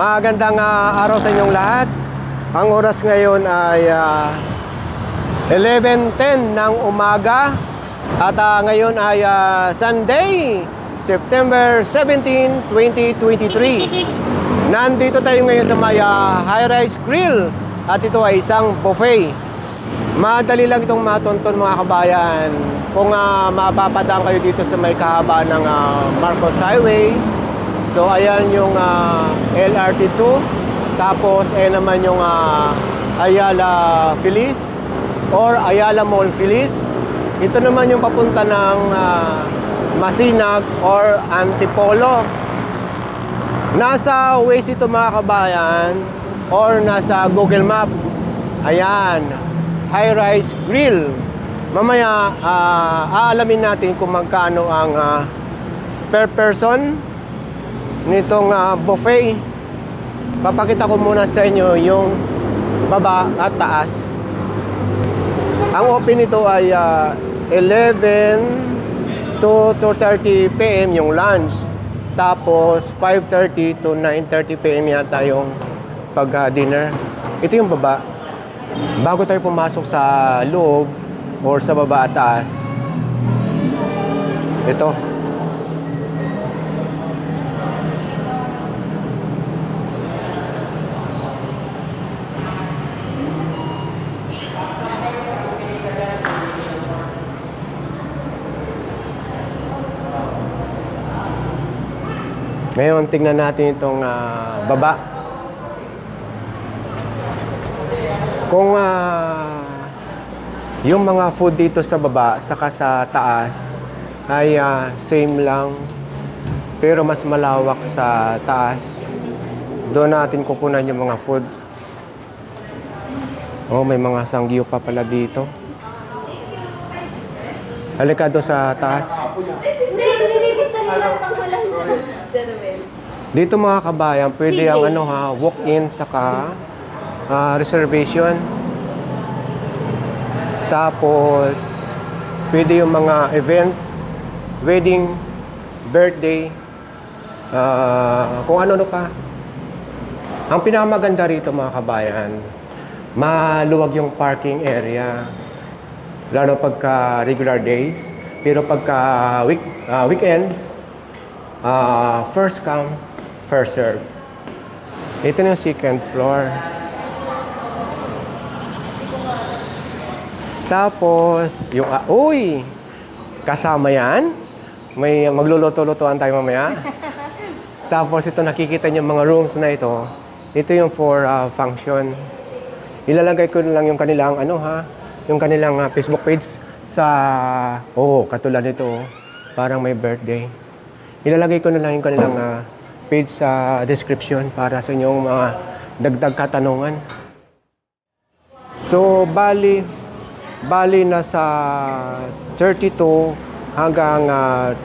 Magandang araw sa inyong lahat. Ang oras ngayon ay 11:10 ng umaga. At ngayon ay Sunday, September 17, 2023. Nandito tayo ngayon sa may High-Rise Grill. At ito ay isang buffet. Madali lang itong matonton mga kabayan. Kung mapapadaan kayo dito sa may kahaba ng Marcos Highway. So ayan yung LRT2. Tapos ayan naman yung Ayala Feliz or Ayala Mall Feliz. Ito naman yung papunta ng Masinag or Antipolo. Nasa Waze ito mga kabayan or nasa Google Map. Ayan, High-Rise Grill. Mamaya aalamin natin kung magkano ang per person nitong buffet. Papakita ko muna sa inyo yung baba at taas. Ang open nito ay 11 to 2:30 PM yung lunch. Tapos 5:30 to 9:30 PM yata yung pag-dinner. Ito yung baba. Bago tayo pumasok sa loob or sa baba at taas, ito. Ngayon, tingnan natin itong baba. Kung yung mga food dito sa baba, saka sa taas, ay same lang. Pero mas malawak sa taas. Doon natin kukunan yung mga food. Oh, may mga sanggyo pa pala dito. Halika doon sa taas. Dito mga kabayan, pwede ang walk-in saka reservation. Tapos pwede yung mga event, wedding, birthday, kung ano pa. Ang pinakamaganda rito mga kabayan, maluwag yung parking area. Lalo pagka regular days, pero pagka weekends, first come, first serve. Ito na yung second floor. Tapos, yung uy! Kasama yan. May magluluto-lutuan tayo mamaya. Tapos ito nakikita niyo mga rooms na ito. Ito yung for function. Ilalagay ko na lang yung kanilang yung kanilang Facebook page sa katulad nito. Parang may birthday. Ilalagay ko na lang yung kanilang page sa description para sa inyong mga dagdag katanungan. So, bali nasa 32 hanggang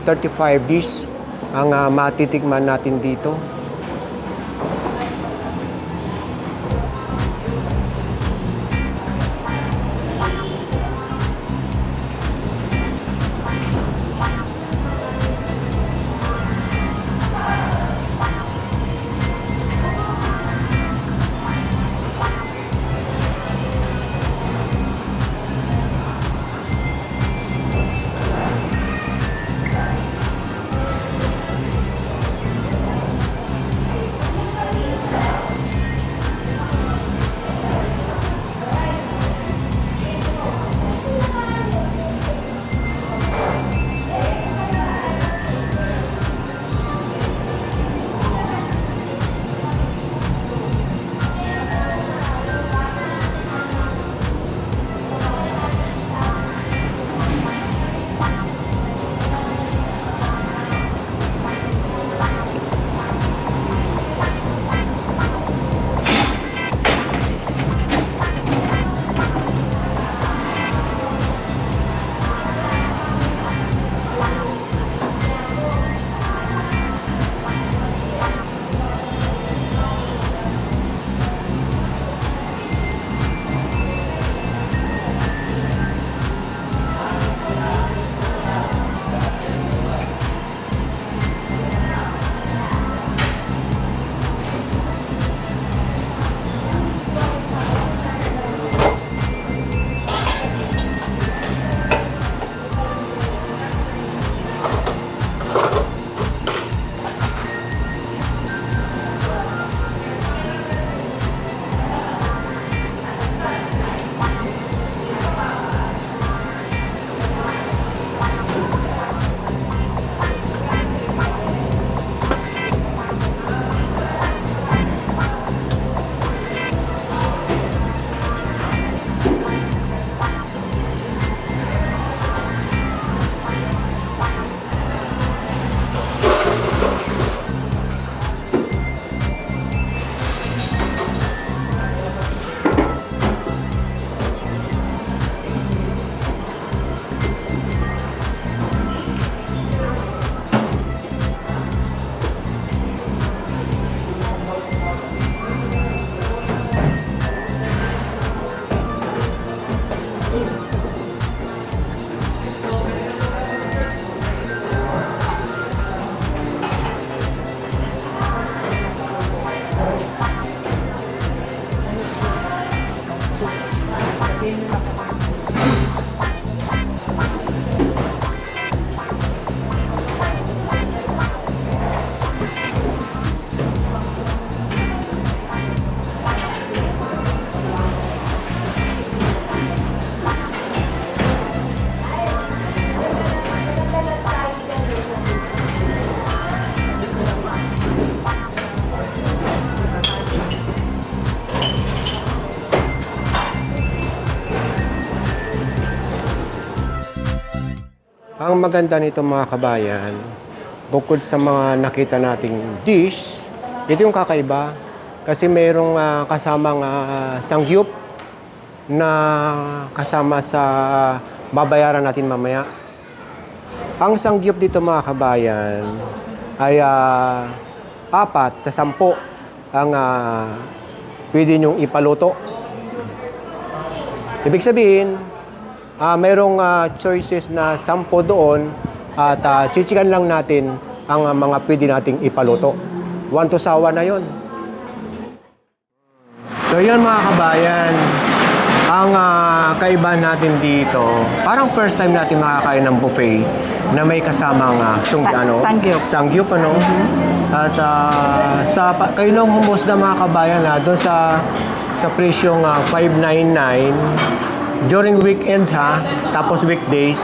35 dish ang matitikman natin dito. Ang maganda nito mga kabayan, bukod sa mga nakita nating dish, ito yung kakaiba. Kasi mayroong kasamang sangyup na kasama sa babayaran natin mamaya. Ang sangyup dito mga kabayan ay 4 sa 10 ang pwede nyong ipaluto. Ibig sabihin, mayroong choices na 10 doon at chichikan lang natin ang mga pwede nating ipaluto. 1 to sawa na yon. So yun mga kabayan, ang kaibahan natin dito, parang first time natin makakain ng buffet na may kasamang sangyup, ano? At kayo lang humusga mga kabayan doon sa presyong 599 during weekend tapos weekdays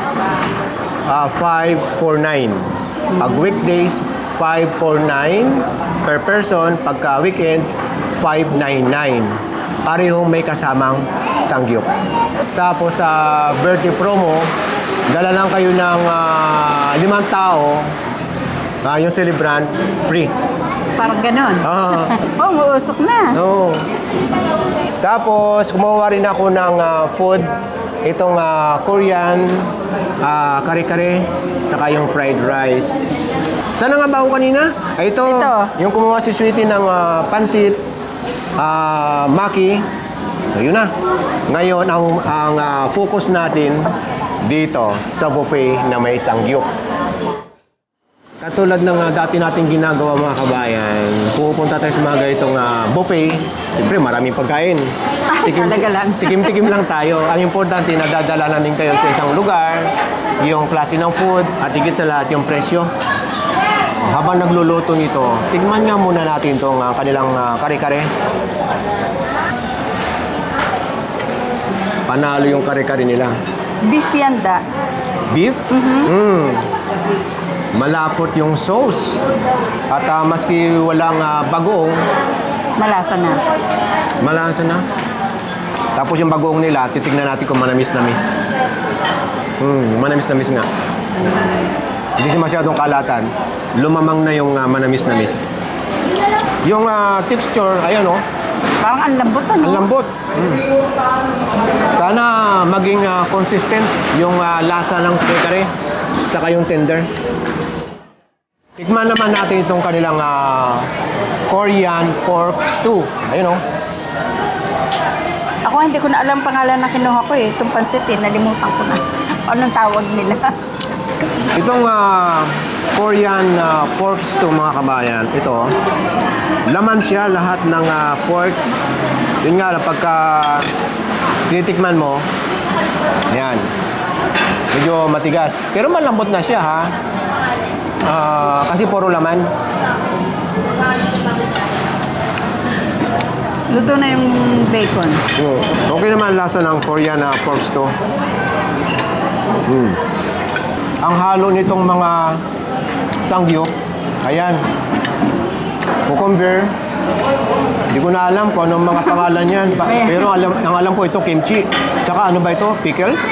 549. Pag weekdays 549 per person, pagka weekends 599. Parehong may kasamang sangyup. Tapos sa birthday promo, dala lang kayo ng 5 tao, yung celebrant, free. Parang ganon. Umuusok na. Oo. Tapos, kumuha rin ako ng food. Itong Korean, kare-kare, saka yung fried rice. Sana nga ba ako kanina? Ito. Yung kumuha si Sweetie ng pansit, maki. So, yun na. Ngayon, ang focus natin dito sa buffet na may sangyup. Katulad ng dati nating ginagawa mga kabayan, pupunta tayo sa mga ganitong buffet. Siyempre, maraming pagkain. Tikim-tikim lang tayo. Ang importante, nadadala na din kayo sa isang lugar, yung klase ng food, at higit sa lahat yung presyo. Habang nagluluto nito, tigman nga muna natin itong kanilang kare-kare. Panalo yung kare-kare nila. Beef yan da. Beef? Malapot yung sauce. At maski walang bagoong, Malasa na. malasa na. Tapos yung bagoong nila, titignan natin kung manamis-namis. Manamis-namis nga. Hindi siya masyadong kalatan. Lumamang na yung manamis-namis. Yung texture, ayan o. Parang ang lambot ano? Ang lambot. Sana maging consistent yung lasa ng kare-kare saka yung tender. Tikman naman natin itong kanilang Korean pork stew. Ayun o. Ako hindi ko na alam pangalan na kinuha ko eh. Itong pansit nalimutan ko na. Anong tawag nila? Itong Korean pork stew mga kabayan, ito, laman siya lahat ng pork. Yun nga, pagka tinitikman mo, yan, medyo matigas. Pero malambot na siya kasi puro laman. Luto na yung bacon. Okay naman lasa ng Korean pork stew. Ang halo nitong mga sangyup, ayan, cucumber. Hindi ko na alam kung anong mga pangalan yan. Pero ang alam ko ito, kimchi. Saka ano ba ito? Pickles?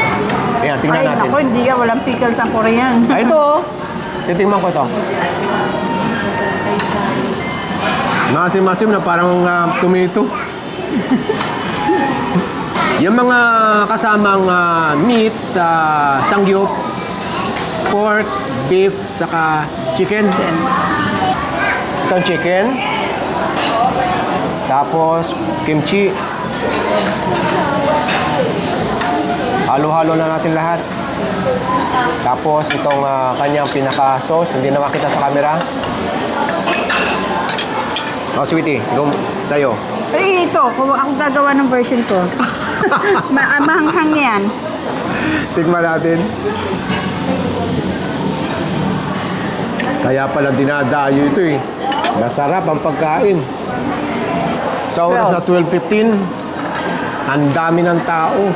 Ayan, tingnan natin. Ako, hindi ka. Walang pickles ang Korean. Ito. Titingnan ko ito. Masim-masim na parang tomato. Yung mga kasamang meat sa sangyup, pork, beef, saka chicken. Itong chicken. Tapos, kimchi. Halo-halo na natin lahat. Tapos, itong kanyang pinaka-sauce. Hindi na makita sa camera. Oh, Sweetie, go sa'yo. Eh, ito. Kung ako gagawa ng version ko. Mahanghang yan. Tikman natin. Kaya pala dinadayo ito eh. Masarap ang pagkain. Sa oras na 12:15, ang dami ng tao.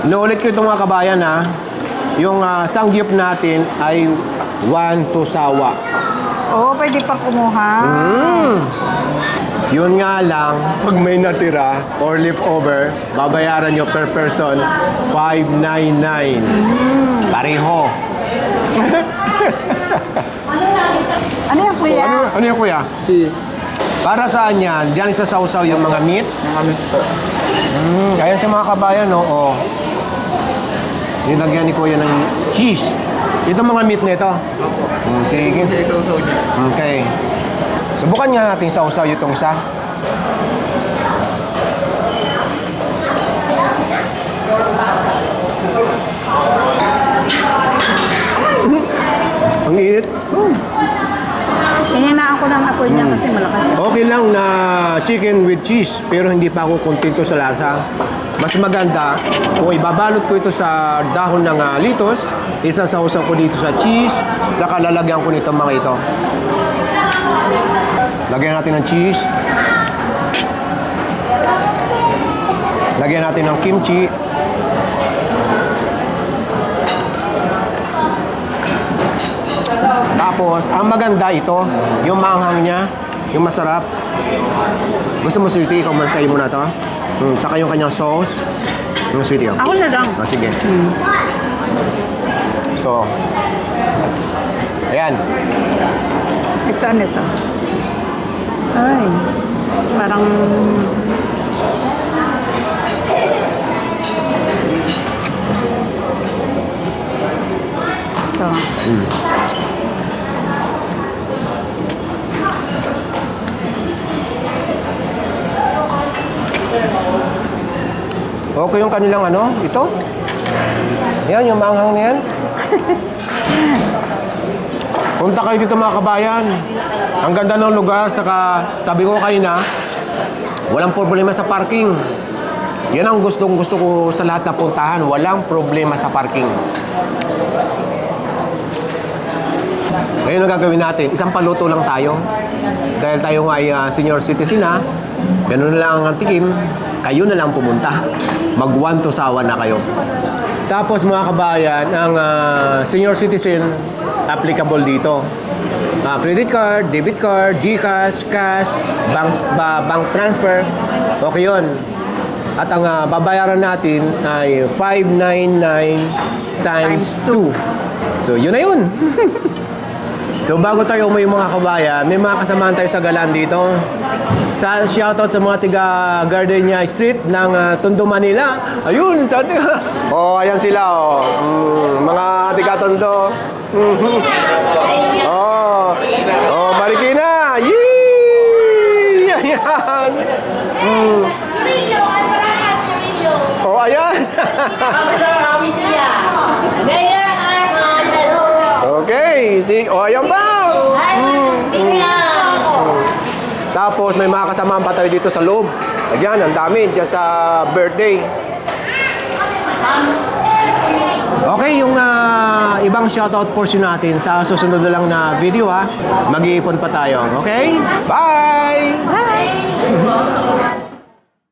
Inuulit ko ito mga kabayan yung sangyup natin ay 1 to sawa. Oo, pwede pa kumuha. Yun nga lang, pag may natira or leftover, babayaran nyo per person 599. Pareho. Ano yan, kuya? Ano yung kuya? Cheese. Para saan yan? Diyan isasawsaw yung mga meat? Mga meat po. Ayan sa mga kabayan, oo. Nilagyan ni kuya ng cheese. Ito mga meat nito. Sige. Kasi ikaw sa niya. Okay. Subukan nga natin sausaw itong isa. Ang init. Hininaan ko ng apoy niya kasi malakas. Okay lang na chicken with cheese, pero hindi pa ako kontento sa lasa. Mas maganda kung ibabalot ko ito sa dahon ng litos, isasawsaw ko dito sa cheese, saka lalagyan ko nito mga ito. Lagyan natin ng cheese. Lagyan natin ng kimchi. Tapos, ang maganda ito, yung maanghang niya, yung masarap. Gusto mo sweetie, ikaw mansayin mo na to. Saka yung kanyang sauce. Yung sweetie. Ako na lang. Sige. So, ayan. Ito, ano ito? Ay, parang... Ito. Okay yung kanilang ano, ito. Yan, yung maanghang na yan. Punta kayo dito mga kabayan. Ang ganda ng lugar, saka sabi ko kayo na, walang problema sa parking. Yan ang gustong gusto ko sa lahat na puntahan. Walang problema sa parking. Ngayon ang gagawin natin, isang paluto lang tayo. Dahil tayo ay senior citizen na, ganun na lang ang tikim, kayo na lang pumunta. Mag-one to sawa na kayo. Tapos mga kabayan, ang senior citizen applicable dito. Credit card, debit card, GCash, cash, bank transfer, okay yun. At ang babayaran natin ay 599 times 2. So yun na yun. So bago tayo umuwi mga kabayan, may mga kasamahan tayo sa galan dito. Shoutout sa mga tiga Gardenia Street ng Tondo, Manila. Ayun, saan ka? Oh, ayan sila oh. Mga tiga Tondo. Oh. Oh, Marikina. Yee! Ayan. Oh, ayan. Okay, oh, ayan ba? Tapos may mga kasamahan pa tayo dito sa loob. Ayan, ang dami dyan sa birthday. Okay, yung ibang shoutout portion natin sa susunod na lang na video ha. Mag-iipon pa tayo, okay? Bye! Bye!